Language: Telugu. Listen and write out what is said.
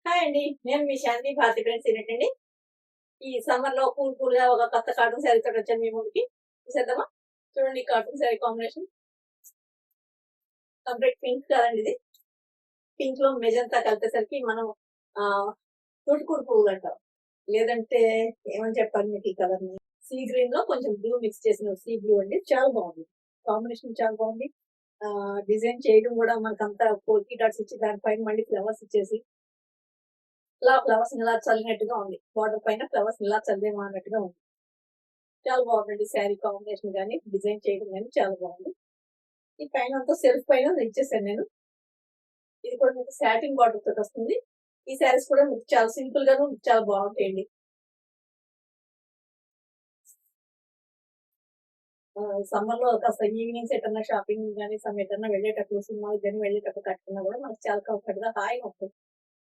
హాయ్ అండి. నేను మీ శాంతి భారతి ఫ్రెండ్స్ ఏంటండి. ఈ సమ్మర్‌లో కూల్‌గా ఒక కొత్త కాటన్ శారీ తోటొచ్చాను మీ ముందుకి. చూసేద్దామా? చూడండి cotton sari combination. Complete pink కదండీ ఇది. పింక్‌లో మెజంతా కలిపేసరికి మనం ఆహ్, తోటకూర పువ్వులంటాం. లేదంటే ఏమని చెప్పాలి మీకు ఈ కలర్‌ని? సీ గ్రీన్‌లో కొంచెం బ్లూ మిక్స్ చేసిన సీ బ్లూ అండి. చాలా బాగుంది. కాంబినేషన్ చాలా బాగుంది. డిజైన్ చేయడం గూడా మనకంతా పోల్కి డాట్స్ ఇచ్చి దాని పైన మళ్ళీ ఫ్లవర్స్ ఇచ్చేసి ఇలా ఫ్లవర్స్‌ని ఇలా చల్లినట్టుగా ఉంది. బోర్డర్ పైన ఫ్లవర్స్‌ని ఇలా చల్లేమో అన్నట్టుగా ఉంది. చాలా బాగుందండి శారీ కాంబినేషన్ గాని, డిజైన్ చేయడం గాని చాలా బాగుంది. ఈ పైనంతా సెల్ఫ్ పైన ఇచ్చేసాను నేను. ఇది కూడా మీకు సాటిన్ బార్డర్ తోటొస్తుంది. ఈ శారీస్ కూడా మీకు చాలా సింపుల్ గాను చాలా బాగుంటాయండి. సమ్మర్‌లో కాస్త ఈవినింగ్స్ ఎటన్నా షాపింగ్ గాని, ఎటన్నా వెళ్ళేటప్పుడు సినిమాకి గాని వెళ్ళేటప్పుడు కట్టుకున్నా కూడా మనకు చాలా కంఫర్ట్‌గా హాయిగా ఉంటుంది.